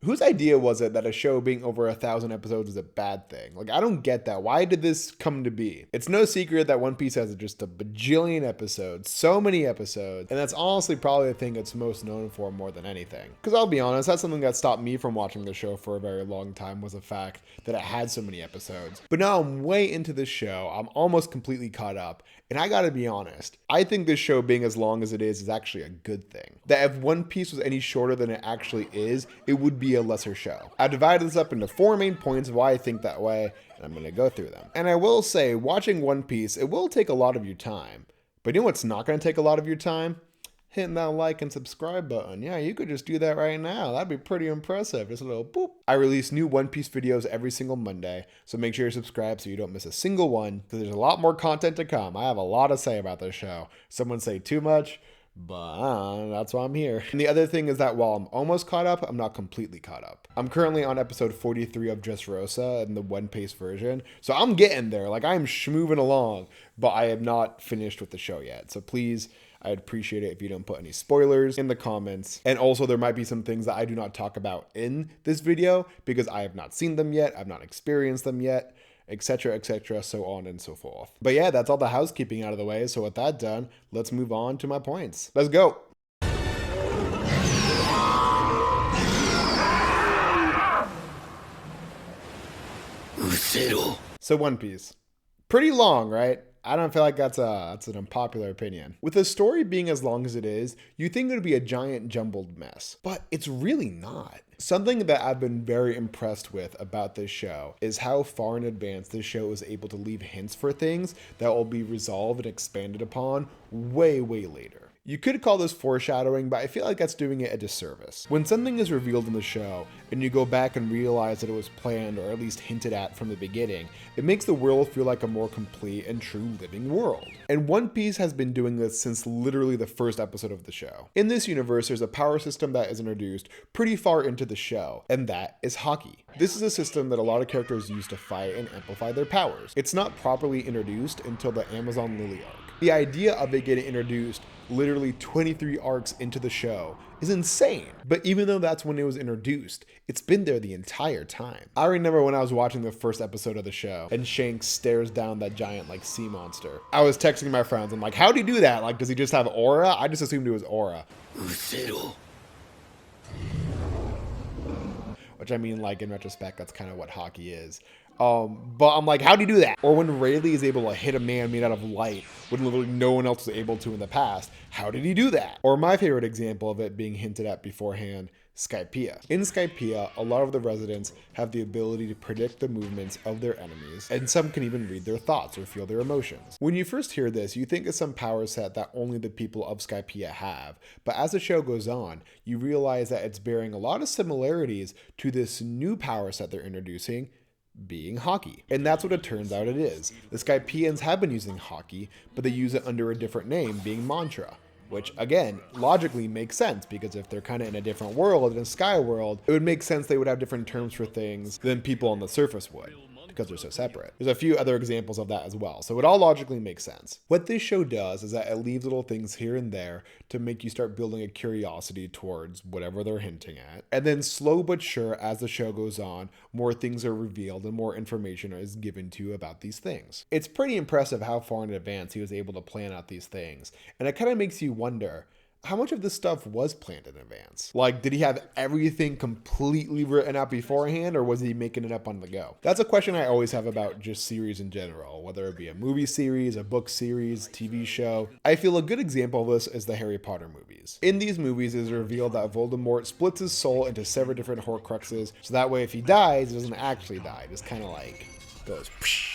Whose idea was it that a show being over 1,000 episodes is a bad thing? Like, I don't get that. Why did this come to be? It's no secret that One Piece has just a bajillion episodes, so many episodes, and that's honestly probably the thing it's most known for more than anything. Because I'll be honest, that's something that stopped me from watching the show for a very long time, was the fact that it had so many episodes. But now I'm way into this show, I'm almost completely caught up, and I gotta be honest, I think this show being as long as it is actually a good thing. That if One Piece was any shorter than it actually is, it would be a lesser show. I've divided this up into 4 main points of why I think that way, and I'm gonna go through them. And I will say, watching One Piece, it will take a lot of your time. But you know what's not gonna take a lot of your time? Hitting that like and subscribe button. Yeah, you could just do that right now. That'd be pretty impressive. Just a little boop. I release new One Piece videos every single Monday, so make sure you're subscribed so you don't miss a single one, because there's a lot more content to come. I have a lot to say about this show. Someone say too much, but that's why I'm here. And the other thing is that while I'm almost caught up, I'm not completely caught up. I'm currently on episode 43 of Dressrosa in the One Piece version, so I'm getting there. Like, I'm schmoving along, but I am not finished with the show yet. So please, I'd appreciate it if you don't put any spoilers in the comments. And also, there might be some things that I do not talk about in this video because I have not seen them yet, I've not experienced them yet, etc., so on and so forth. But yeah, that's all the housekeeping out of the way. So with that done, let's move on to my points. Let's go. So One Piece. Pretty long, right? I don't feel like that's an unpopular opinion. With the story being as long as it is, you think it would be a giant jumbled mess, but it's really not. Something that I've been very impressed with about this show is how far in advance this show is able to leave hints for things that will be resolved and expanded upon way later. You could call this foreshadowing, but I feel like that's doing it a disservice. When something is revealed in the show, and you go back and realize that it was planned or at least hinted at from the beginning, it makes the world feel like a more complete and true living world. And One Piece has been doing this since literally the first episode of the show. In this universe, there's a power system that is introduced pretty far into the show, and that is Haki. This is a system that a lot of characters use to fight and amplify their powers. It's not properly introduced until the Amazon Lily arc. The idea of it getting introduced literally 23 arcs into the show is insane. But even though that's when it was introduced, it's been there the entire time. I remember when I was watching the first episode of the show and Shanks stares down that giant like sea monster. I was texting my friends. I'm like, how'd he do that? Like, does he just have aura? I just assumed it was aura. Which I mean, like, in retrospect, that's kind of what Haki is. But I'm like, how'd he do that? Or when Rayleigh is able to hit a man made out of light when literally no one else was able to in the past, how did he do that? Or my favorite example of it being hinted at beforehand, Skypiea. In Skypiea, a lot of the residents have the ability to predict the movements of their enemies, and some can even read their thoughts or feel their emotions. When you first hear this, you think it's some power set that only the people of Skypiea have, but as the show goes on, you realize that it's bearing a lot of similarities to this new power set they're introducing, being Haki. And that's what it turns out it is. The Skypians have been using Haki, but they use it under a different name, being Mantra. Which, again, logically makes sense, because if they're kind of in a different world, in a sky world, it would make sense they would have different terms for things than people on the surface would, because they're so separate. There's a few other examples of that as well, so it all logically makes sense. What this show does is that it leaves little things here and there to make you start building a curiosity towards whatever they're hinting at. And then slow but sure, as the show goes on, more things are revealed and more information is given to you about these things. It's pretty impressive how far in advance he was able to plan out these things, and it kind of makes you wonder, how much of this stuff was planned in advance? Like, did he have everything completely written out beforehand, or was he making it up on the go? That's a question I always have about just series in general, whether it be a movie series, a book series, TV show. I feel a good example of this is the Harry Potter movies. In these movies, it is revealed that Voldemort splits his soul into several different Horcruxes, so that way if he dies, he doesn't actually die. It just kind of like goes psh.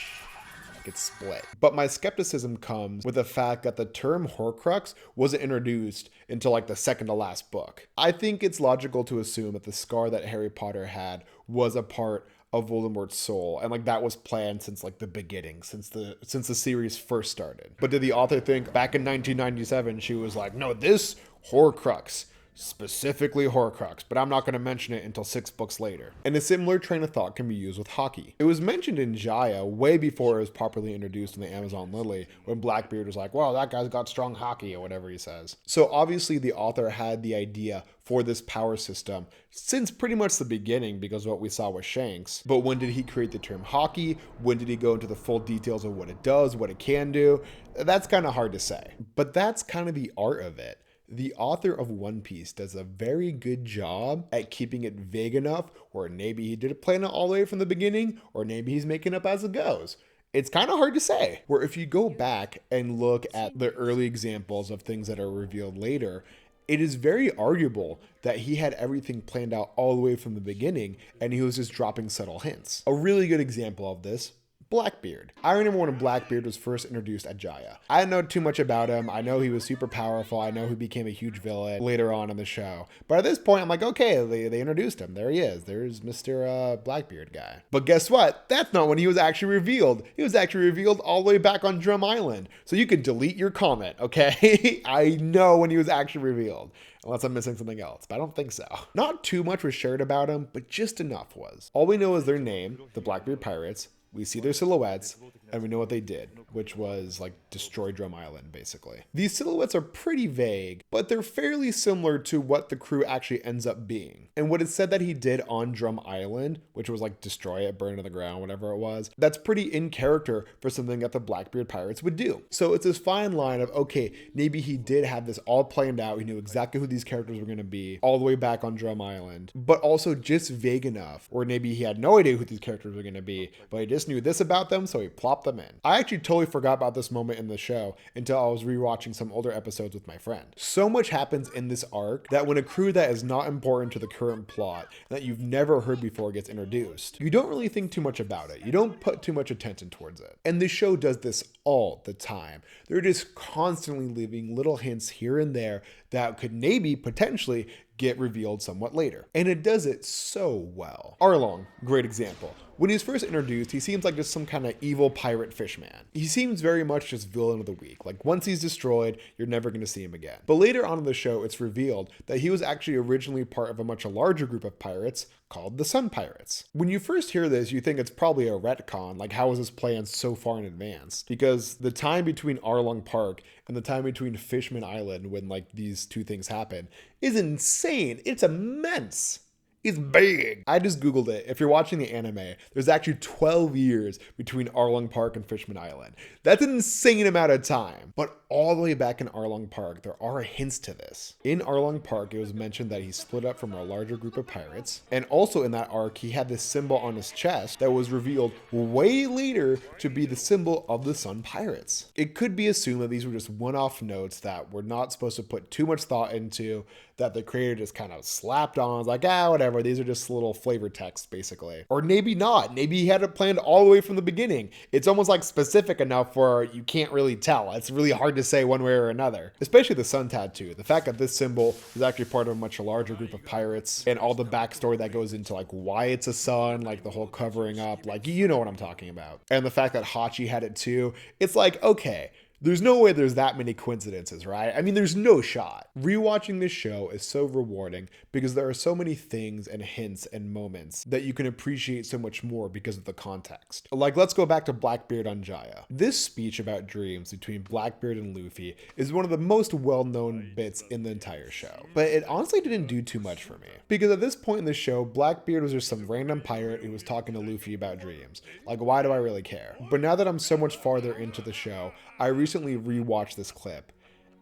Gets split. But my skepticism comes with the fact that the term Horcrux wasn't introduced until like the second to last book. I think it's logical to assume that the scar that Harry Potter had was a part of Voldemort's soul, and like that was planned since like the beginning, since the series first started. But did the author think back in 1997 she was like, no, this Horcrux specifically Horcrux, but I'm not going to mention it until 6 books later. And a similar train of thought can be used with Haki. It was mentioned in Jaya way before it was properly introduced in the Amazon Lily, when Blackbeard was like, well, that guy's got strong Haki, or whatever he says. So obviously the author had the idea for this power system since pretty much the beginning, because of what we saw with Shanks. But when did he create the term Haki? When did he go into the full details of what it does, what it can do? That's kind of hard to say. But that's kind of the art of it. The author of One Piece does a very good job at keeping it vague enough where maybe he did plan it all the way from the beginning, or maybe he's making up as it goes. It's kind of hard to say. Where if you go back and look at the early examples of things that are revealed later, it is very arguable that he had everything planned out all the way from the beginning and he was just dropping subtle hints. A really good example of this, Blackbeard. I remember when Blackbeard was first introduced at Jaya. I didn't know too much about him. I know he was super powerful. I know he became a huge villain later on in the show. But at this point, I'm like, okay, they introduced him. There he is. There's Mr. Blackbeard guy. But guess what? That's not when he was actually revealed. He was actually revealed all the way back on Drum Island. So you can delete your comment, okay? I know when he was actually revealed. Unless I'm missing something else, but I don't think so. Not too much was shared about him, but just enough was. All we know is their name, the Blackbeard Pirates. We see their silhouettes, and we know what they did, which was like destroy Drum Island, basically. These silhouettes are pretty vague, but they're fairly similar to what the crew actually ends up being. And what is said that he did on Drum Island, which was like destroy it, burn to the ground, whatever it was, that's pretty in character for something that the Blackbeard Pirates would do. So it's this fine line of, okay, maybe he did have this all planned out. He knew exactly who these characters were going to be all the way back on Drum Island, but also just vague enough, or maybe he had no idea who these characters were going to be, but he just knew this about them, so he plopped them in. I actually totally forgot about this moment in the show until I was rewatching some older episodes with my friend. So much happens in this arc that when a crew that is not important to the current plot, that you've never heard before gets introduced, you don't really think too much about it. You don't put too much attention towards it. And this show does this all the time. They're just constantly leaving little hints here and there that could maybe potentially get revealed somewhat later. And it does it so well. Arlong, great example. When he's first introduced, he seems like just some kind of evil pirate fishman. He seems very much just villain of the week. Like once he's destroyed, you're never going to see him again. But later on in the show, it's revealed that he was actually originally part of a much larger group of pirates called the Sun Pirates. When you first hear this, you think it's probably a retcon, like how was this planned so far in advance? Because the time between Arlong Park and the time between Fishman Island when like these two things happen is insane. It's immense. It's big. I just Googled it. If you're watching the anime, there's actually 12 years between Arlong Park and Fishman Island. That's an insane amount of time. But all the way back in Arlong Park, there are hints to this. In Arlong Park, it was mentioned that he split up from a larger group of pirates. And also in that arc, he had this symbol on his chest that was revealed way later to be the symbol of the Sun Pirates. It could be assumed that these were just one-off notes that we're not supposed to put too much thought into, that the creator just kind of slapped on. It's like, whatever, these are just little flavor text, basically. Or maybe not. Maybe he had it planned all the way from the beginning. It's almost like specific enough where you can't really tell. It's really hard to say one way or another. Especially the sun tattoo. The fact that this symbol is actually part of a much larger group of pirates, and all the backstory that goes into like why it's a sun, like the whole covering up, like you know what I'm talking about. And the fact that Hachi had it too. It's like, okay, there's no way there's that many coincidences, right? I mean, there's no shot. Rewatching this show is so rewarding because there are so many things and hints and moments that you can appreciate so much more because of the context. Like, let's go back to Blackbeard on Jaya. This speech about dreams between Blackbeard and Luffy is one of the most well-known bits in the entire show. But it honestly didn't do too much for me. Because at this point in the show, Blackbeard was just some random pirate who was talking to Luffy about dreams. Like, why do I really care? But now that I'm so much farther into the show, I recently rewatched this clip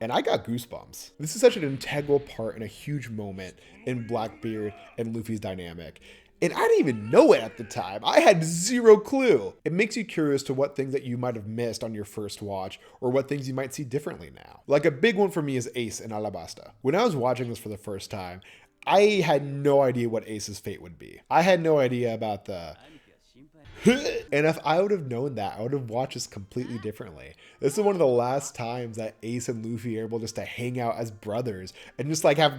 and I got goosebumps. This is such an integral part and a huge moment in Blackbeard and Luffy's dynamic. And I didn't even know it at the time. I had zero clue. It makes you curious to what things that you might have missed on your first watch or what things you might see differently now. Like a big one for me is Ace in Alabasta. When I was watching this for the first time, I had no idea what Ace's fate would be. I had no idea about the And if I would have known that, I would have watched this completely differently. This is one of the last times that Ace and Luffy are able just to hang out as brothers and just like have,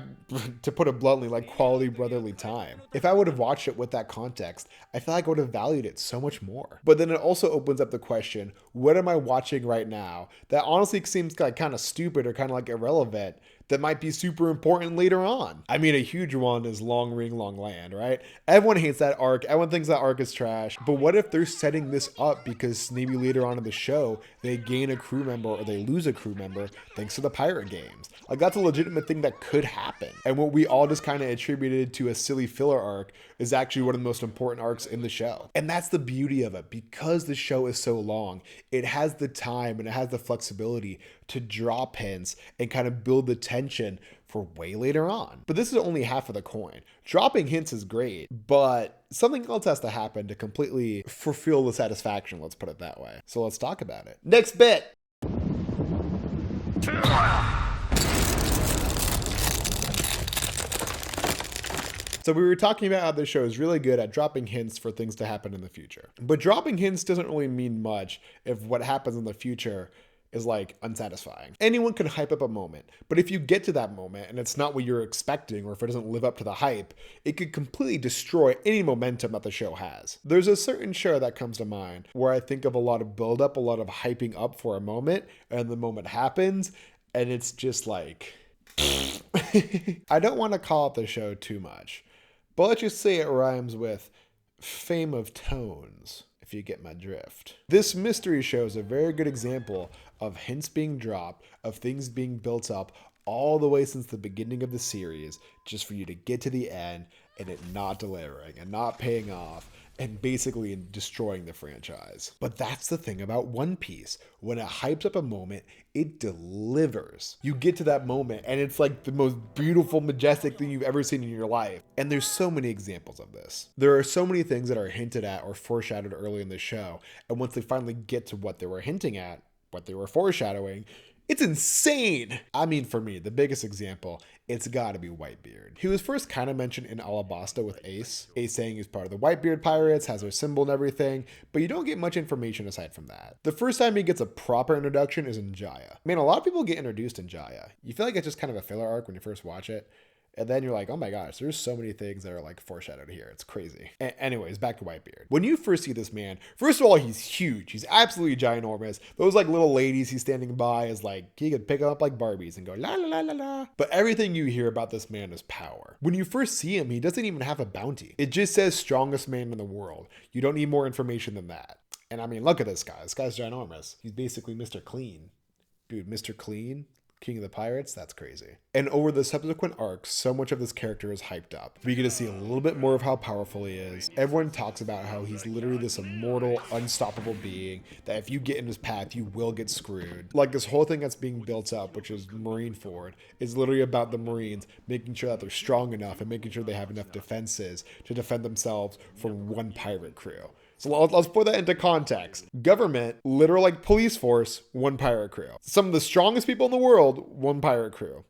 to put it bluntly, like quality brotherly time. If I would have watched it with that context, I feel like I would have valued it so much more. But then it also opens up the question, what am I watching right now that honestly seems like kind of stupid or kind of like irrelevant that might be super important later on? I mean, a huge one is Long Ring Long Land, right? Everyone hates that arc. Everyone thinks that arc is trash. But what if they're setting this up because maybe later on in the show, they gain a crew member or they lose a crew member thanks to the pirate games? Like, that's a legitimate thing that could happen. And what we all just kind of attributed to a silly filler arc is actually one of the most important arcs in the show. And that's the beauty of it. Because the show is so long, it has the time and it has the flexibility to drop hints and kind of build the tension for way later on. But this is only half of the coin. Dropping hints is great, but something else has to happen to completely fulfill the satisfaction, let's put it that way. So let's talk about it. Next bit. So we were talking about how this show is really good at dropping hints for things to happen in the future. But dropping hints doesn't really mean much if what happens in the future is like unsatisfying. Anyone can hype up a moment, but if you get to that moment and it's not what you're expecting, or if it doesn't live up to the hype, it could completely destroy any momentum that the show has. There's a certain show that comes to mind where I think of a lot of buildup, a lot of hyping up for a moment, and the moment happens, and it's just like, I don't want to call out the show too much, but let's just say it rhymes with fame of tones, if you get my drift. This mystery show is a very good example of hints being dropped, of things being built up all the way since the beginning of the series, just for you to get to the end and it not delivering and not paying off and basically destroying the franchise. But that's the thing about One Piece. When it hypes up a moment, it delivers. You get to that moment and it's like the most beautiful, majestic thing you've ever seen in your life. And there's so many examples of this. There are so many things that are hinted at or foreshadowed early in the show. And once they finally get to what they were hinting at, what they were foreshadowing, it's insane. I mean, for me, the biggest example, it's gotta be Whitebeard. He was first kind of mentioned in Alabasta with Ace. Ace saying he's part of the Whitebeard Pirates, has their symbol and everything, but you don't get much information aside from that. The first time he gets a proper introduction is in Jaya. Man, a lot of people get introduced in Jaya. You feel like it's just kind of a filler arc when you first watch it. And then you're like, oh my gosh, there's so many things that are like foreshadowed here. It's crazy. Anyways, back to Whitebeard. When you first see this man, first of all, he's huge. He's absolutely ginormous. Those like little ladies he's standing by is like, he could pick them up like Barbies and go la la la la la. But everything you hear about this man is power. When you first see him, he doesn't even have a bounty. It just says strongest man in the world. You don't need more information than that. And I mean, look at this guy. This guy's ginormous. He's basically Mr. Clean. Dude, Mr. Clean? King of the Pirates? That's crazy. And over the subsequent arcs, so much of this character is hyped up. We get to see a little bit more of how powerful he is. Everyone talks about how he's literally this immortal, unstoppable being that if you get in his path, you will get screwed. Like this whole thing that's being built up, which is Marineford, is literally about the Marines making sure that they're strong enough and making sure they have enough defenses to defend themselves from one pirate crew. So let's put that into context. Government, literal like police force, one pirate crew. Some of the strongest people in the world, one pirate crew.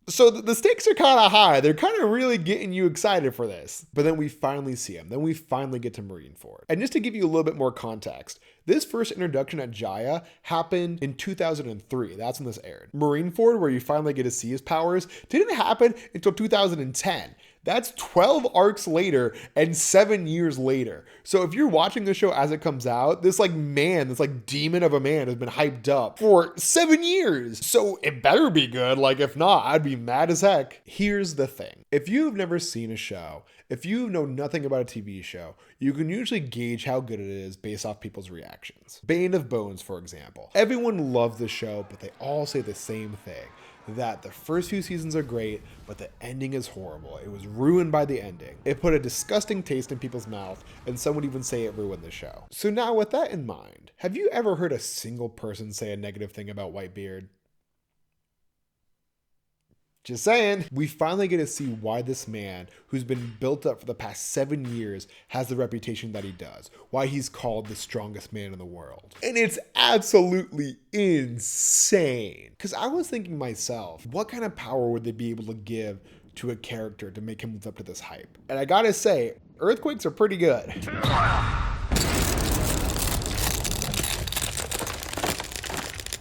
So the stakes are kind of high. They're kind of really getting you excited for this. But then we finally see him. Then we finally get to Marineford. And just to give you a little bit more context, this first introduction at Jaya happened in 2003. That's when this aired. Marineford, where you finally get to see his powers, didn't happen until 2010. That's 12 arcs later and 7 years later. So if you're watching the show as it comes out, this like man, this like demon of a man has been hyped up for 7 years. So it better be good. Like if not, I'd be mad as heck. Here's the thing. If you've never seen a show, if you know nothing about a TV show, you can usually gauge how good it is based off people's reactions. Bane of Bones, for example. Everyone loves the show, but they all say the same thing. That the first few seasons are great, but the ending is horrible. It was ruined by the ending. It put a disgusting taste in people's mouth, and some would even say it ruined the show. So now with that in mind, have you ever heard a single person say a negative thing about Whitebeard? Just saying. We finally get to see why this man, who's been built up for the past 7 years, has the reputation that he does. Why he's called the strongest man in the world. And it's absolutely insane. Because I was thinking myself, what kind of power would they be able to give to a character to make him live up to this hype? And I gotta say, earthquakes are pretty good.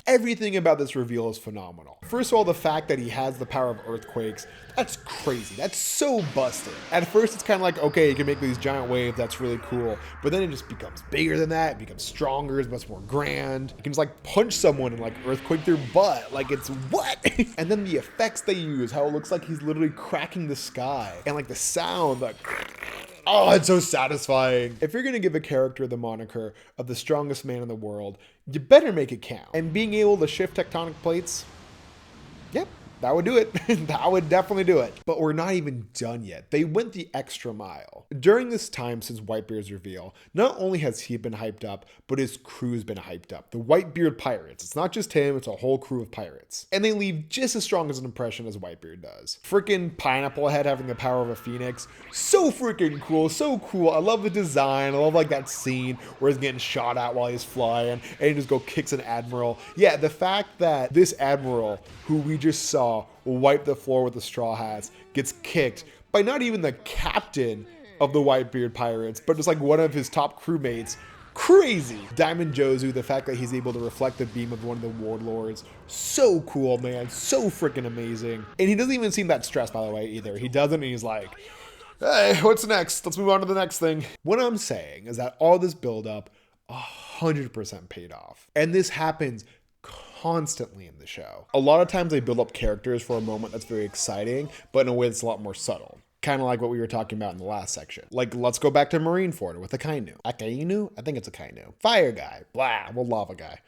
Everything about this reveal is phenomenal. First of all, the fact that he has the power of earthquakes, that's crazy. That's so busted. At first, it's kind of like, okay, you can make these giant waves, that's really cool. But then it just becomes bigger than that, it becomes stronger, it's much more grand. You can just like punch someone and like earthquake their butt. Like it's what? And then the effects they use, how it looks like he's literally cracking the sky. And like the sound, like, oh, it's so satisfying. If you're gonna give a character the moniker of the strongest man in the world, you better make it count. And being able to shift tectonic plates, yep, that would do it. That would definitely do it. But we're not even done yet. They went the extra mile. During this time since Whitebeard's reveal, not only has he been hyped up, but his crew's been hyped up. The Whitebeard pirates. It's not just him, it's a whole crew of pirates. And they leave just as strong as an impression as Whitebeard does. Freaking Pineapple Head having the power of a phoenix. So freaking cool, so cool. I love the design. I love like that scene where he's getting shot at while he's flying and he just go kicks an admiral. Yeah, the fact that this admiral, who we just saw wipe the floor with the straw hats, gets kicked by not even the captain of the Whitebeard pirates, but just like one of his top crewmates. Crazy. Diamond Jozu, the fact that he's able to reflect the beam of one of the warlords, so cool, man, so freaking amazing. And he doesn't even seem that stressed, by the way, either. He doesn't, and he's like, hey, what's next? Let's move on to the next thing. What I'm saying is that all this buildup 100% paid off. And this happens constantly in the show. A lot of times they build up characters for a moment that's very exciting, but in a way that's a lot more subtle. Kind of like what we were talking about in the last section. Like, let's go back to Marineford with Akainu. Akainu? I think it's Akainu. Fire guy, blah. Well, lava guy.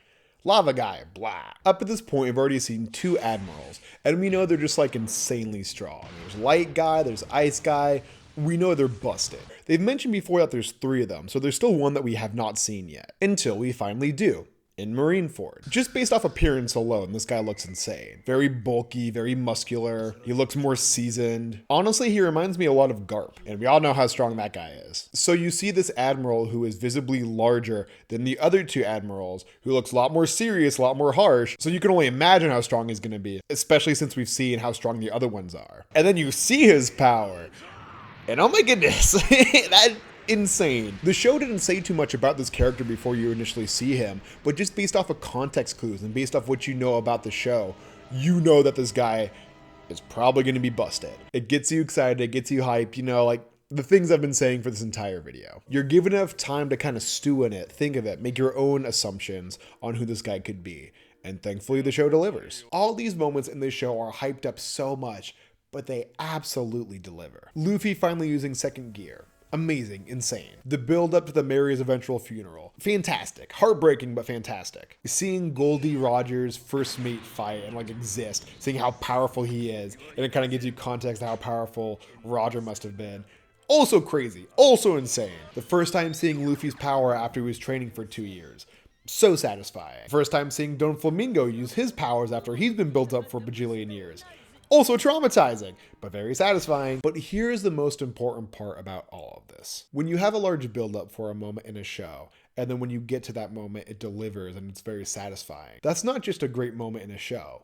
Lava guy, blah. Up at this point, we've already seen 2 admirals, and we know they're just like insanely strong. There's light guy, there's ice guy. We know they're busted. They've mentioned before that there's 3 of them, so there's still one that we have not seen yet, until we finally do. In Marineford. Just based off appearance alone, this guy looks insane. Very bulky, very muscular. He looks more seasoned. Honestly, he reminds me a lot of Garp, and we all know how strong that guy is. So you see this admiral who is visibly larger than the other 2 admirals, who looks a lot more serious, a lot more harsh, so you can only imagine how strong he's gonna be, especially since we've seen how strong the other ones are. And then you see his power, and oh my goodness, that insane. The show didn't say too much about this character before you initially see him, but just based off of context clues and based off what you know about the show, you know that this guy is probably going to be busted. It gets you excited, it gets you hyped, you know, like the things I've been saying for this entire video. You're given enough time to kind of stew in it, think of it, make your own assumptions on who this guy could be, and thankfully the show delivers. All these moments in this show are hyped up so much, but they absolutely deliver. Luffy finally using second gear. Amazing, insane. The build up to the Mary's eventual funeral. Fantastic. Heartbreaking, but fantastic. Seeing Goldie Roger's first mate fight and like exist, seeing how powerful he is, and it kind of gives you context to how powerful Roger must have been. Also crazy, also insane. The first time seeing Luffy's power after he was training for 2 years. So satisfying. First time seeing Don Flamingo use his powers after he's been built up for a bajillion years. Also traumatizing, but very satisfying. But here's the most important part about all of this. When you have a large buildup for a moment in a show, and then when you get to that moment, it delivers and it's very satisfying. That's not just a great moment in a show.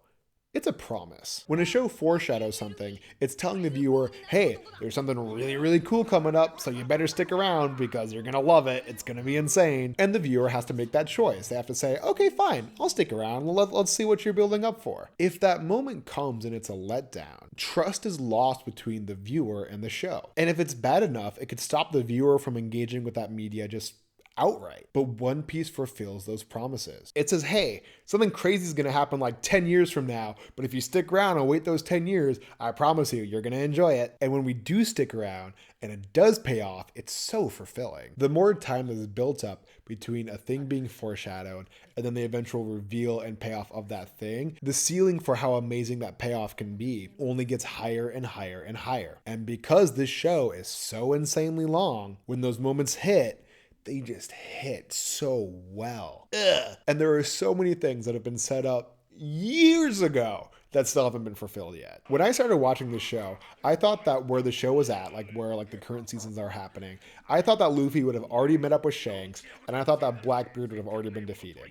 It's a promise. When a show foreshadows something, it's telling the viewer, hey, there's something really, really cool coming up, so you better stick around because you're gonna love it. It's gonna be insane. And the viewer has to make that choice. They have to say, okay, fine, I'll stick around. Let's see what you're building up for. If that moment comes and it's a letdown, trust is lost between the viewer and the show. And if it's bad enough, it could stop the viewer from engaging with that media just outright. But One Piece fulfills those promises. It says, hey, something crazy is going to happen like 10 years from now, but if you stick around and wait those 10 years, I promise you, you're going to enjoy it. And when we do stick around and it does pay off, it's so fulfilling. The more time that is built up between a thing being foreshadowed and then the eventual reveal and payoff of that thing, the ceiling for how amazing that payoff can be only gets higher and higher and higher. And because this show is so insanely long, when those moments hit, they just hit so well. Ugh. And there are so many things that have been set up years ago that still haven't been fulfilled yet. When I started watching this show, I thought that where the show was at, like where like the current seasons are happening, I thought that Luffy would have already met up with Shanks, and I thought that Blackbeard would have already been defeated.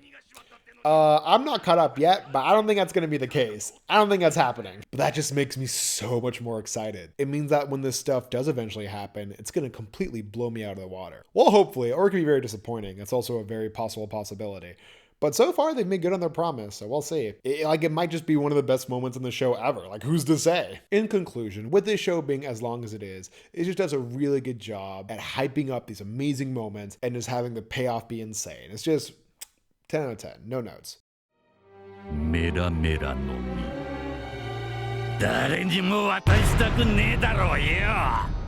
I'm not caught up yet, but I don't think that's going to be the case. I don't think that's happening. But that just makes me so much more excited. It means that when this stuff does eventually happen, it's going to completely blow me out of the water. Well, hopefully, or it could be very disappointing. It's also a very possible possibility. But so far, they've made good on their promise, so we'll see. It might just be one of the best moments in the show ever. Like, who's to say? In conclusion, with this show being as long as it just does a really good job at hyping up these amazing moments and just having the payoff be insane. It's just 10 out of 10. No notes. メラメラの実誰にも渡したくねえだろうよ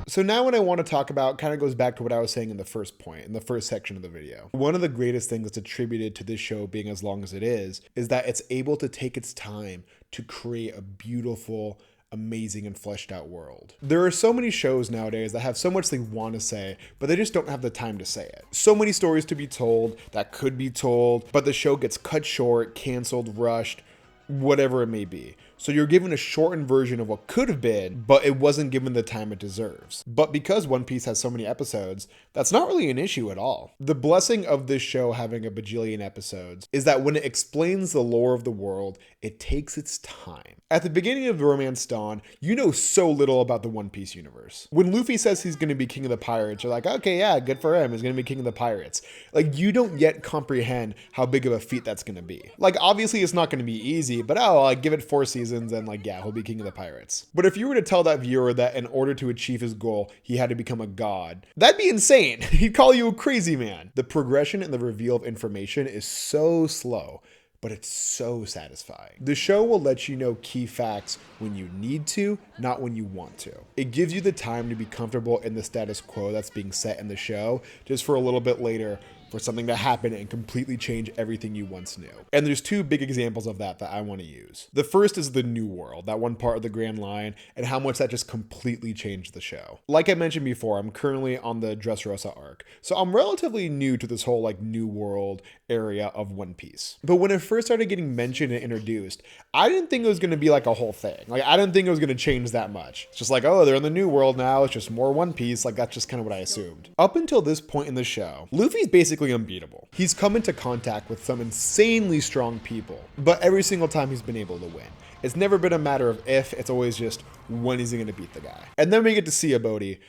So now what I want to talk about kind of goes back to what I was saying in the first point, in the first section of the video. One of the greatest things that's attributed to this show being as long as it is that it's able to take its time to create a beautiful, amazing, and fleshed out world. There are so many shows nowadays that have so much they want to say, but they just don't have the time to say it. So many stories to be told that could be told, but the show gets cut short, canceled, rushed, whatever it may be. So you're given a shortened version of what could have been, but it wasn't given the time it deserves. But because One Piece has so many episodes, that's not really an issue at all. The blessing of this show having a bajillion episodes is that when it explains the lore of the world, it takes its time. At the beginning of Romance Dawn, you know so little about the One Piece universe. When Luffy says he's going to be king of the pirates, you're like, okay, yeah, good for him. He's going to be king of the pirates. Like, you don't yet comprehend how big of a feat that's going to be. Like, obviously it's not going to be easy, but I'll give it 4 seasons and like, yeah, he'll be king of the pirates. But if you were to tell that viewer that in order to achieve his goal, he had to become a god, that'd be insane. He'd call you a crazy man. The progression and the reveal of information is so slow, but it's so satisfying. The show will let you know key facts when you need to, not when you want to. It gives you the time to be comfortable in the status quo that's being set in the show, just for a little bit later for something to happen and completely change everything you once knew. And there's 2 big examples of that I want to use. The first is the New World, that one part of the Grand Line, and how much that just completely changed the show. Like I mentioned before, I'm currently on the Dressrosa arc, so I'm relatively new to this whole like New World area of One Piece. But when it first started getting mentioned and introduced, I didn't think it was going to be like a whole thing. Like, I didn't think it was going to change that much. It's just like, oh, they're in the New World now, it's just more One Piece. Like, that's just kind of what I assumed. Up until this point in the show, Luffy's basically unbeatable. He's come into contact with some insanely strong people, but every single time he's been able to win. It's never been a matter of if, it's always just when is he going to beat the guy. And then we get to see a Bodhi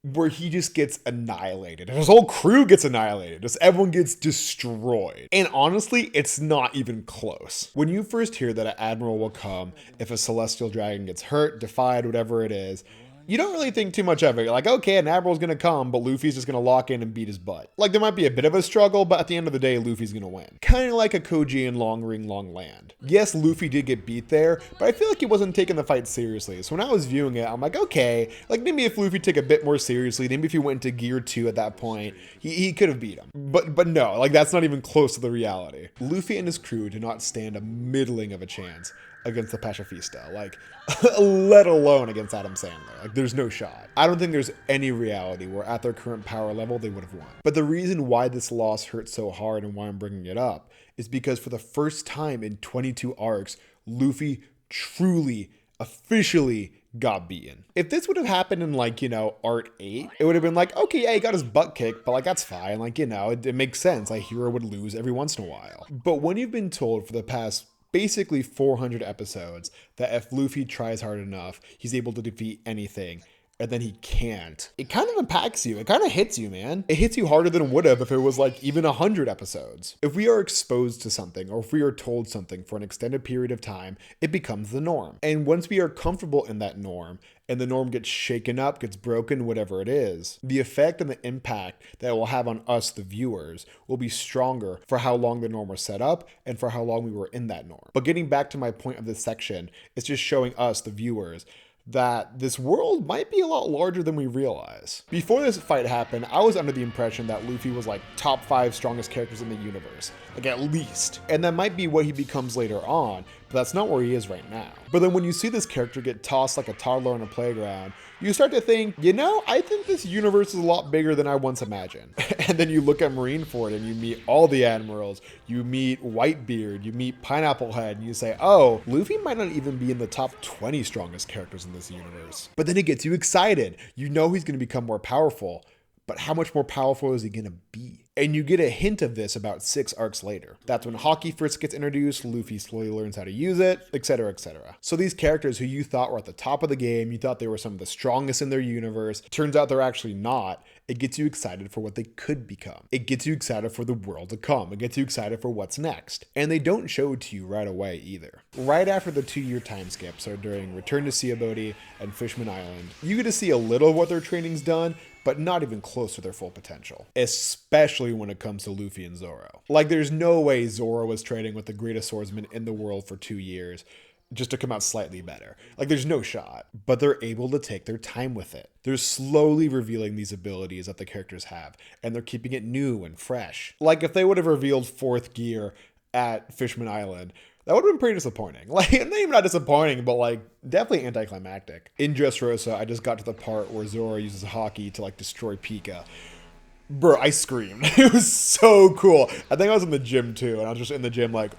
where he just gets annihilated. And his whole crew gets annihilated. Just everyone gets destroyed. And honestly, it's not even close. When you first hear that an admiral will come if a celestial dragon gets hurt, defied, whatever it is, you don't really think too much of it. You're like, okay, an admiral's gonna come, but Luffy's just gonna lock in and beat his butt. Like, there might be a bit of a struggle, but at the end of the day, Luffy's gonna win. Kind of like a Koji in Long Ring, Long Land. Yes, Luffy did get beat there, but I feel like he wasn't taking the fight seriously. So when I was viewing it, I'm like, okay, like maybe if Luffy took a bit more seriously, maybe if he went into Gear 2 at that point, he could have beat him. But no, like that's not even close to the reality. Luffy and his crew did not stand a middling of a chance against the Pacifista, like, let alone against Adam Sandler. Like, there's no shot. I don't think there's any reality where at their current power level, they would have won. But the reason why this loss hurts so hard and why I'm bringing it up is because for the first time in 22 arcs, Luffy truly, officially got beaten. If this would have happened in like, Art 8, it would have been like, okay, yeah, he got his butt kicked, but like, that's fine. Like, it makes sense. Like, hero would lose every once in a while. But when you've been told for the past basically 400 episodes that if Luffy tries hard enough, he's able to defeat anything, and then he can't, it kind of impacts you. It kind of hits you, man. It hits you harder than it would have if it was like even 100 episodes. If we are exposed to something, or if we are told something for an extended period of time, it becomes the norm. And once we are comfortable in that norm, and the norm gets shaken up, gets broken, whatever it is, the effect and the impact that it will have on us, the viewers, will be stronger for how long the norm was set up and for how long we were in that norm. But getting back to my point of this section, it's just showing us, the viewers, that this world might be a lot larger than we realize. Before this fight happened, I was under the impression that Luffy was like top 5 strongest characters in the universe, like at least. And that might be what he becomes later on, but that's not where he is right now. But then when you see this character get tossed like a toddler on a playground, you start to think, I think this universe is a lot bigger than I once imagined. And then you look at Marineford and you meet all the admirals, you meet Whitebeard, you meet Pineapple Head, and you say, oh, Luffy might not even be in the top 20 strongest characters in this universe. But then it gets you excited. You know he's going to become more powerful, but how much more powerful is he going to be? And you get a hint of this about 6 arcs later. That's when Haki first gets introduced, Luffy slowly learns how to use it, etc, etc. So these characters who you thought were at the top of the game, you thought they were some of the strongest in their universe, turns out they're actually not. It gets you excited for what they could become. It gets you excited for the world to come. It gets you excited for what's next. And they don't show it to you right away either. Right after the 2-year time skip, so during Return to Siabody and Fishman Island, you get to see a little of what their training's done, but not even close to their full potential. Especially when it comes to Luffy and Zoro. Like, there's no way Zoro was training with the greatest swordsman in the world for 2 years just to come out slightly better. Like, there's no shot. But they're able to take their time with it. They're slowly revealing these abilities that the characters have, and they're keeping it new and fresh. Like, if they would have revealed 4th gear at Fishman Island, that would have been pretty disappointing. Like, maybe not disappointing, but like, definitely anticlimactic. In Dressrosa, I just got to the part where Zoro uses Haki to like destroy Pika. Bro, I screamed. It was so cool. I think I was in the gym too, and I was just in the gym like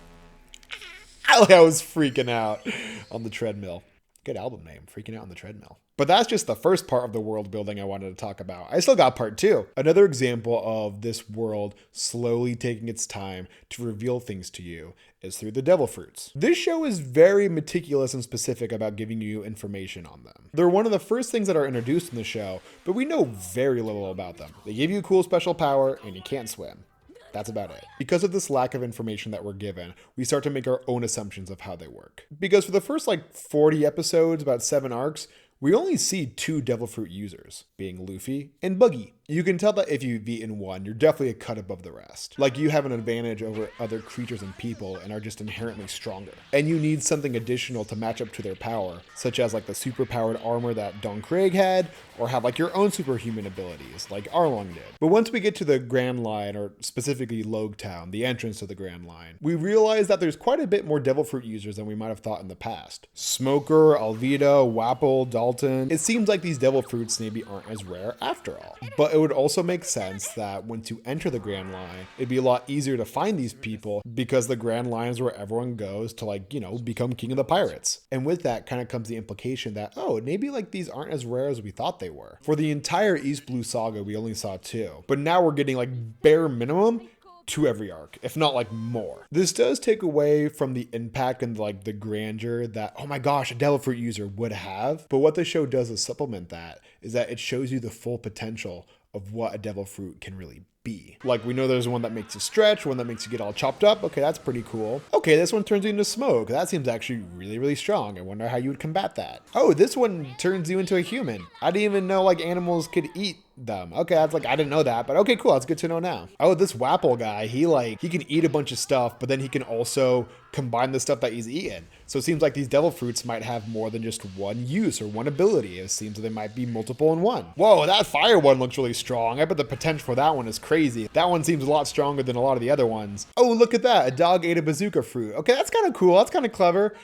I was freaking out on the treadmill. Good album name, Freaking Out on the Treadmill. But that's just the first part of the world building I wanted to talk about. I still got part 2. Another example of this world slowly taking its time to reveal things to you is through the devil fruits. This show is very meticulous and specific about giving you information on them. They're one of the first things that are introduced in the show, but we know very little about them. They give you a cool special power and you can't swim. That's about it. Because of this lack of information that we're given, we start to make our own assumptions of how they work. Because for the first like 40 episodes, about 7 arcs, we only see 2 devil fruit users, being Luffy and Buggy. You can tell that if you've eaten one, you're definitely a cut above the rest. Like, you have an advantage over other creatures and people and are just inherently stronger. And you need something additional to match up to their power, such as like the super powered armor that Don Craig had, or have like your own superhuman abilities, like Arlong did. But once we get to the Grand Line, or specifically Logue Town, the entrance to the Grand Line, we realize that there's quite a bit more devil fruit users than we might have thought in the past. Smoker, Alvida, Wapple, Dalton. It seems like these devil fruits maybe aren't as rare after all. But it would also make sense that once you enter the Grand Line, it'd be a lot easier to find these people because the Grand Line is where everyone goes to, like, you know, become king of the pirates. And with that kind of comes the implication that, oh, maybe like these aren't as rare as we thought they were. For the entire East Blue saga, we only saw 2, but now we're getting like bare minimum 2 every arc, if not like more. This does take away from the impact and like the grandeur that, oh my gosh, a devil fruit user would have. But what the show does to supplement that is that it shows you the full potential of what a devil fruit can really be. Like, we know there's one that makes you stretch, one that makes you get all chopped up. Okay, that's pretty cool. Okay, this one turns you into smoke. That seems actually really, really strong. I wonder how you would combat that. Oh, this one turns you into a human. I didn't even know like animals could eat them. Okay, that's like, I didn't know that, but okay, cool. That's good to know now. Oh, this Wapple guy, he can eat a bunch of stuff, but then he can also combine the stuff that he's eaten. So it seems like these devil fruits might have more than just one use or one ability. It seems that they might be multiple in one. Whoa, that fire one looks really strong. I bet the potential for that one is crazy. That one seems a lot stronger than a lot of the other ones. Oh, look at that. A dog ate a bazooka fruit. Okay, that's kind of cool. That's kind of clever.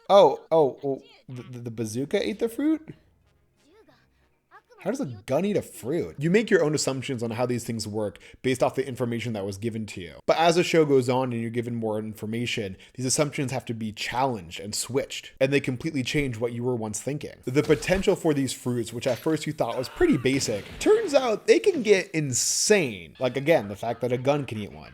Oh, the bazooka ate the fruit? How does a gun eat a fruit? You make your own assumptions on how these things work based off the information that was given to you. But as the show goes on and you're given more information, these assumptions have to be challenged and switched, and they completely change what you were once thinking. The potential for these fruits, which at first you thought was pretty basic, turns out they can get insane. Like, again, the fact that a gun can eat one.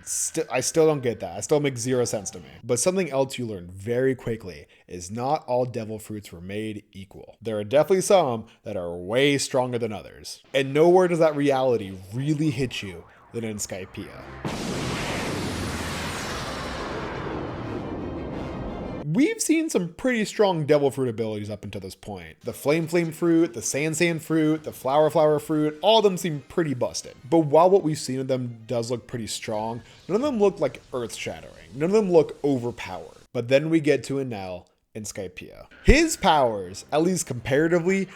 I still don't get that. It still makes 0 sense to me. But something else you learn very quickly is not all devil fruits were made equal. There are definitely some that are way stronger than others. And nowhere does that reality really hit you than in Skypiea. We've seen some pretty strong devil fruit abilities up until this point. The flame fruit, the sand fruit, the flower fruit, all of them seem pretty busted. But while what we've seen of them does look pretty strong, none of them look like earth-shattering. None of them look overpowered. But then we get to Enel in Skypiea. His powers, at least comparatively,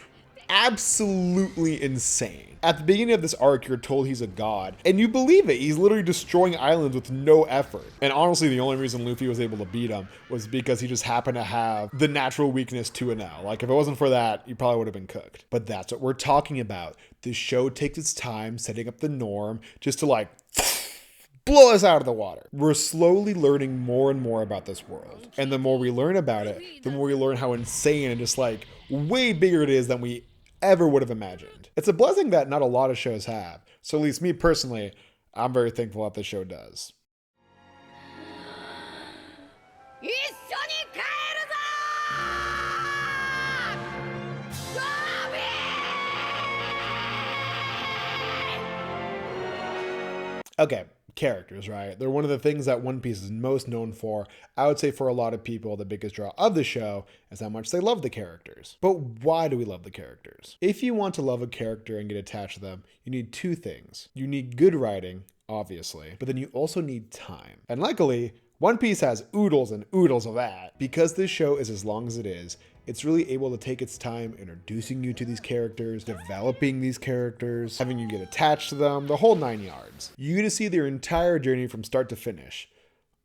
absolutely insane. At the beginning of this arc, you're told he's a god, and you believe it. He's literally destroying islands with no effort. And honestly, the only reason Luffy was able to beat him was because he just happened to have the natural weakness to Enel. Like, if it wasn't for that, he probably would have been cooked. But that's what we're talking about. This show takes its time setting up the norm just to like blow us out of the water. We're slowly learning more and more about this world. And the more we learn about it, the more we learn how insane and just like way bigger it is than we ever would have imagined. It's a blessing that not a lot of shows have. So at least me personally, I'm very thankful that the show does. Okay, characters, right? They're one of the things that One Piece is most known for. I would say for a lot of people, the biggest draw of the show is how much they love the characters. But why do we love the characters? If you want to love a character and get attached to them, you need two things. You need good writing, obviously, but then you also need time. And luckily, One Piece has oodles and oodles of that. Because this show is as long as it is, it's really able to take its time introducing you to these characters, developing these characters, having you get attached to them, the whole 9 yards. You get to see their entire journey from start to finish.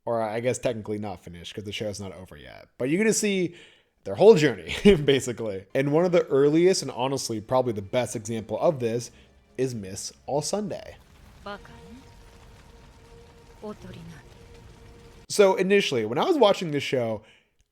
Or I guess technically not finished because the show's not over yet. But you get to see their whole journey, basically. And one of the earliest and honestly probably the best example of this is Miss All Sunday. So initially, when I was watching this show,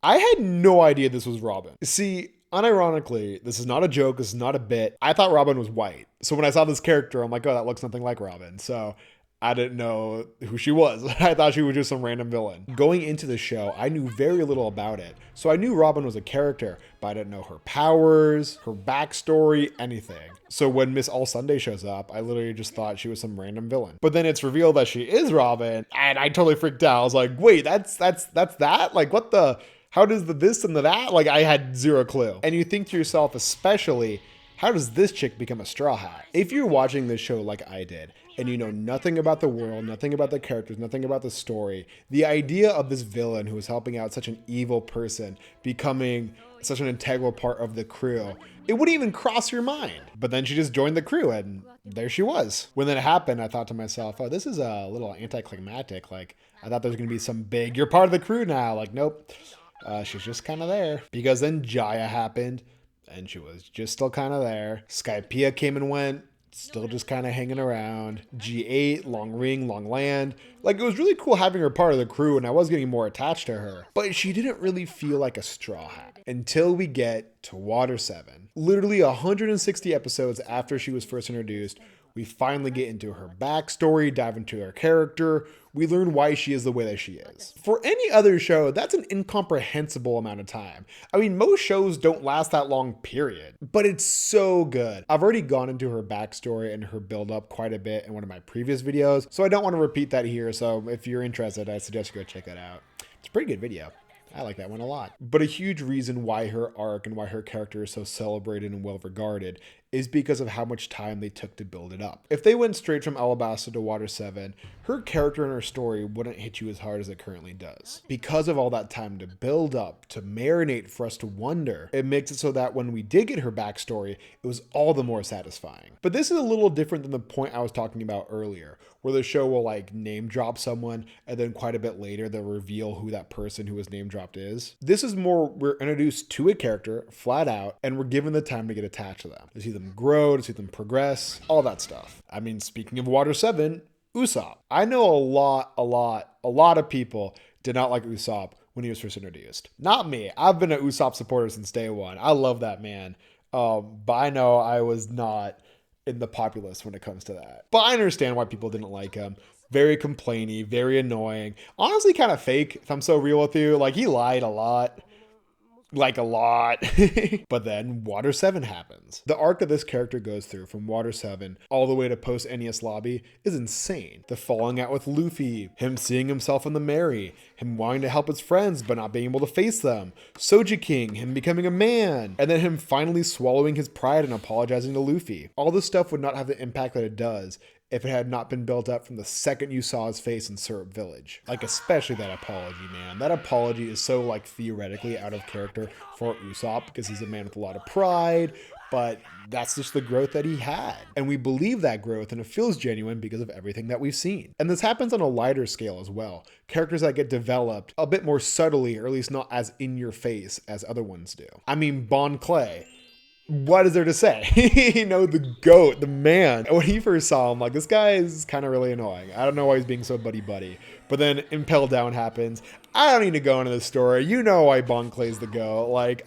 I had no idea this was Robin. See, unironically, this is not a joke, this is not a bit. I thought Robin was white. So when I saw this character, I'm like, oh, that looks nothing like Robin. So I didn't know who she was. I thought she was just some random villain. Going into the show, I knew very little about it. So I knew Robin was a character, but I didn't know her powers, her backstory, anything. So when Miss All Sunday shows up, I literally just thought she was some random villain. But then it's revealed that she is Robin, and I totally freaked out. I was like, wait, that's that? Like, what the... How does the this and the that? Like, I had zero clue. And you think to yourself, especially, how does this chick become a Straw Hat? If you're watching this show like I did, and you know nothing about the world, nothing about the characters, nothing about the story, the idea of this villain who is helping out such an evil person becoming such an integral part of the crew, it wouldn't even cross your mind. But then she just joined the crew, and there she was. When that happened, I thought to myself, oh, this is a little anticlimactic. Like, I thought there was going to be some big, you're part of the crew now. Like, nope. She's just kind of there. Because then Jaya happened, and she was just still kind of there. Skypiea came and went, still just kind of hanging around. G8, Long Ring, Long Land. Like, it was really cool having her part of the crew, and I was getting more attached to her. But she didn't really feel like a Straw Hat until we get to Water 7. Literally 160 episodes after she was first introduced, we finally get into her backstory, dive into her character. We learn why she is the way that she is. For any other show, that's an incomprehensible amount of time. I mean, most shows don't last that long, period. But it's so good. I've already gone into her backstory and her build-up quite a bit in one of my previous videos, so I don't want to repeat that here. So if you're interested, I suggest you go check that out. It's a pretty good video. I like that one a lot. But a huge reason why her arc and why her character is so celebrated and well regarded is because of how much time they took to build it up. If they went straight from Alabasta to Water 7, her character and her story wouldn't hit you as hard as it currently does. Because of all that time to build up, to marinate for us to wonder, it makes it so that when we did get her backstory, it was all the more satisfying. But this is a little different than the point I was talking about earlier, where the show will like name drop someone and then quite a bit later they'll reveal who that person who was name dropped is. This is more, we're introduced to a character flat out and we're given the time to get attached to them, to see them grow, to see them progress, all that stuff. I mean, speaking of Water 7, Usopp. I know a lot of people did not like Usopp when he was first introduced. Not me. I've been an Usopp supporter since day one. I love that man. But I know I was not in the populace when it comes to that. But I understand why people didn't like him. Very complainy, very annoying. Honestly, kind of fake, if I'm so real with you. Like, he lied a lot. Like, a lot. But then Water 7 happens. The arc that this character goes through from Water 7 all the way to post NES lobby is insane. The falling out with Luffy, him seeing himself in the Mary, him wanting to help his friends but not being able to face them, Soji King, him becoming a man, and then him finally swallowing his pride and apologizing to Luffy. All this stuff would not have the impact that it does if it had not been built up from the second you saw his face in Syrup Village. Like, especially that apology, man. That apology is so, like, theoretically out of character for Usopp because he's a man with a lot of pride, but that's just the growth that he had. And we believe that growth, and it feels genuine because of everything that we've seen. And this happens on a lighter scale as well. Characters that get developed a bit more subtly, or at least not as in your face as other ones do. I mean, Bon Clay. What is there to say? You know, the GOAT, the man. When he first saw him, like, this guy is kind of really annoying. I don't know why he's being so buddy-buddy. But then Impel Down happens. I don't need to go into the story. You know why Bon Clay's the GOAT. Like,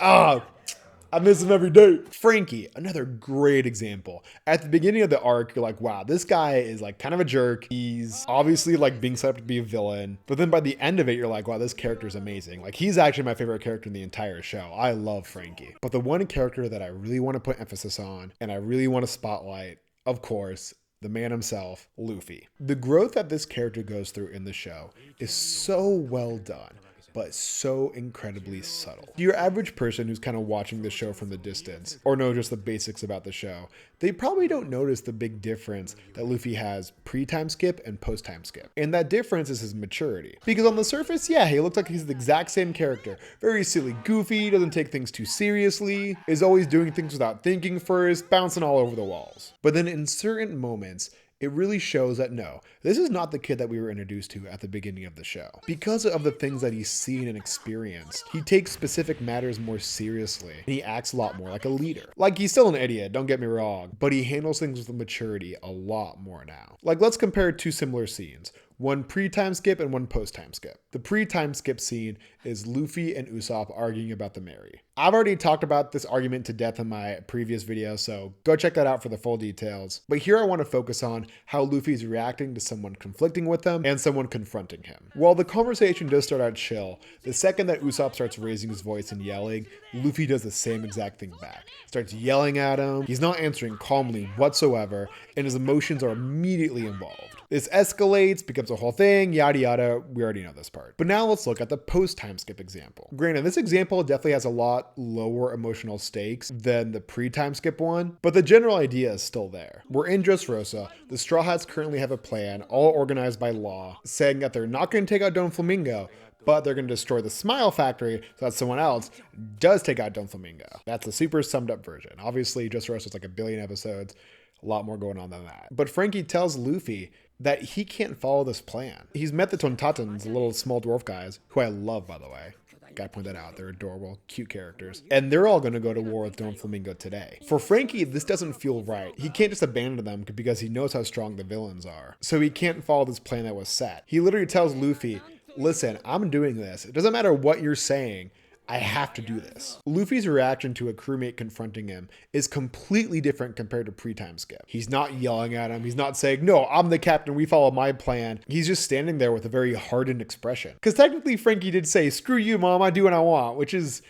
I miss him every day. Frankie, another great example. At the beginning of the arc, you're like, wow, this guy is like kind of a jerk. He's obviously like being set up to be a villain. But then by the end of it, you're like, wow, this character is amazing. Like, he's actually my favorite character in the entire show. I love Frankie. But the one character that I really want to put emphasis on and I really want to spotlight, of course, the man himself, Luffy. The growth that this character goes through in the show is so well done, but so incredibly subtle. Your average person who's kind of watching the show from the distance, or knows just the basics about the show, they probably don't notice the big difference that Luffy has pre-time skip and post-time skip. And that difference is his maturity. Because on the surface, yeah, he looks like he's the exact same character. Very silly, goofy, doesn't take things too seriously, is always doing things without thinking first, bouncing all over the walls. But then in certain moments, it really shows that no, this is not the kid that we were introduced to at the beginning of the show. Because of the things that he's seen and experienced, he takes specific matters more seriously, and he acts a lot more like a leader. Like, he's still an idiot, don't get me wrong, but he handles things with maturity a lot more now. Like, let's compare two similar scenes. One pre-time skip and one post-time skip. The pre-time skip scene is Luffy and Usopp arguing about the Mary. I've already talked about this argument to death in my previous video, so go check that out for the full details. But here I want to focus on how Luffy's reacting to someone conflicting with him and someone confronting him. While the conversation does start out chill, the second that Usopp starts raising his voice and yelling, Luffy does the same exact thing back. Starts yelling at him, he's not answering calmly whatsoever, and his emotions are immediately involved. This escalates, becomes a whole thing, yada yada, we already know this part. But now let's look at the post-time skip example. Granted, this example definitely has a lot lower emotional stakes than the pre-time skip one, but the general idea is still there. We're in Dressrosa, the Straw Hats currently have a plan, all organized by law, saying that they're not going to take out Don Flamingo, but they're going to destroy the Smile Factory so that someone else does take out Don Flamingo. That's a super summed up version. Obviously, Dressrosa is like 1 billion episodes, a lot more going on than that. But Frankie tells Luffy that he can't follow this plan. He's met the Tontatans, the little small dwarf guys, who I love, by the way. Gotta point that out. They're adorable, cute characters. And they're all gonna go to war with Don Flamingo today. For Frankie, this doesn't feel right. He can't just abandon them because he knows how strong the villains are. So he can't follow this plan that was set. He literally tells Luffy, listen, I'm doing this. It doesn't matter what you're saying. I have to do this. Luffy's reaction to a crewmate confronting him is completely different compared to pre-time skip. He's not yelling at him. He's not saying, no, I'm the captain, we follow my plan. He's just standing there with a very hardened expression. Because technically Frankie did say, screw you, mom, I do what I want, which is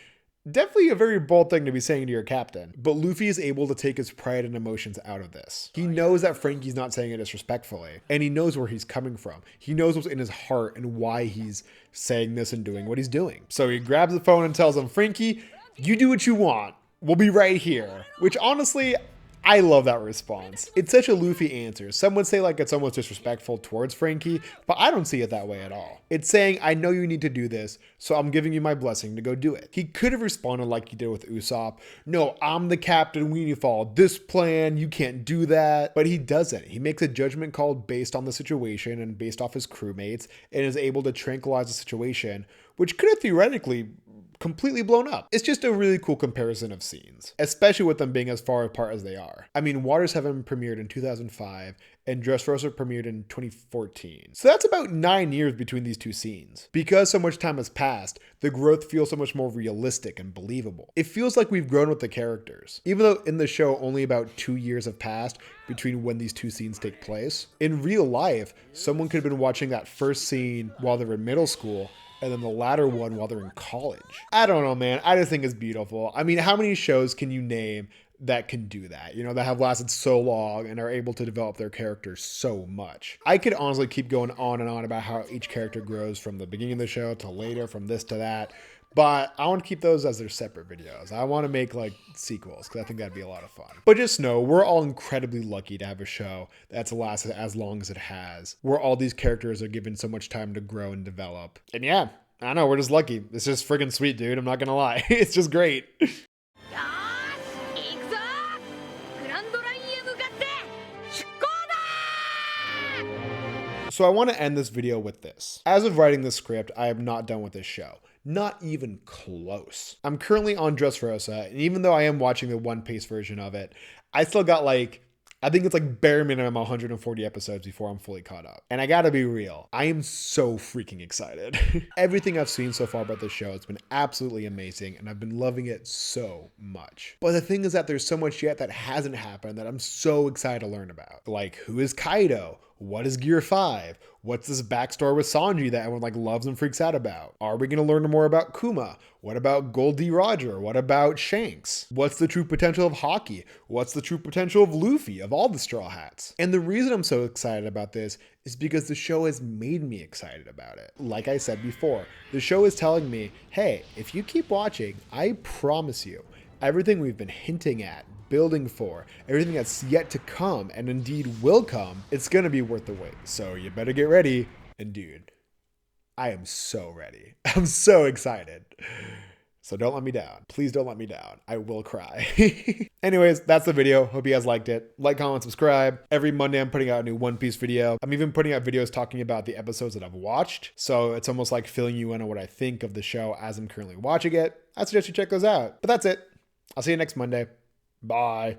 definitely a very bold thing to be saying to your captain. But Luffy is able to take his pride and emotions out of this. He knows that Frankie's not saying it disrespectfully, and he knows where he's coming from. He knows what's in his heart and why he's saying this and doing what he's doing. So he grabs the phone and tells him, Frankie, you do what you want. We'll be right here. Which honestly, I love that response. It's such a Luffy answer. Some would say like it's almost disrespectful towards Frankie, but I don't see it that way at all. It's saying, I know you need to do this, so I'm giving you my blessing to go do it. He could have responded like he did with Usopp. No, I'm the captain, we need to follow this plan, you can't do that. But he doesn't. He makes a judgment call based on the situation and based off his crewmates and is able to tranquilize the situation, which could have theoretically completely blown up. It's just a really cool comparison of scenes, especially with them being as far apart as they are. I mean, Water 7 premiered in 2005 and Dressrosa premiered in 2014. So that's about 9 years between these two scenes. Because so much time has passed, the growth feels so much more realistic and believable. It feels like we've grown with the characters. Even though in the show only about 2 years have passed between when these two scenes take place, in real life, someone could have been watching that first scene while they were in middle school and then the latter one while they're in college. I don't know, man. I just think it's beautiful. I mean, how many shows can you name that can do that? You know, that have lasted so long and are able to develop their characters so much. I could honestly keep going on and on about how each character grows from the beginning of the show to later, from this to that. But I want to keep those as their separate videos. I want to make like sequels because I think that'd be a lot of fun. But just know, we're all incredibly lucky to have a show that's lasted as long as it has, where all these characters are given so much time to grow and develop. And yeah, I don't know, we're just lucky. It's just friggin' sweet, dude. I'm not gonna lie. It's just great. So I want to end this video with this. As of writing this script, I am not done with this show. Not even close. I'm currently on Dressrosa, and even though I am watching the One Piece version of it, I still got like I think it's like bare minimum 140 episodes before I'm fully caught up. And I gotta be real, I am so freaking excited. Everything I've seen so far about this show has been absolutely amazing, and I've been loving it so much. But the thing is that there's so much yet that hasn't happened that I'm so excited to learn about. Like, who is Kaido? What is Gear 5? What's this backstory with Sanji that everyone like loves and freaks out about? Are we going to learn more about Kuma? What about Goldie Roger? What about Shanks? What's the true potential of Haki? What's the true potential of Luffy, of all the Straw Hats? And the reason I'm so excited about this is because the show has made me excited about it. Like I said before, the show is telling me, hey, if you keep watching, I promise you, everything we've been hinting at, building for, everything that's yet to come and indeed will come, it's gonna be worth the wait. So you better get ready. And dude, I am so ready. I'm so excited. So don't let me down. Please don't let me down. I will cry. Anyways, that's the video. Hope you guys liked it. Like, comment, subscribe. Every Monday I'm putting out a new One Piece video. I'm even putting out videos talking about the episodes that I've watched. So it's almost like filling you in on what I think of the show as I'm currently watching it. I suggest you check those out. But that's it. I'll see you next Monday. Bye.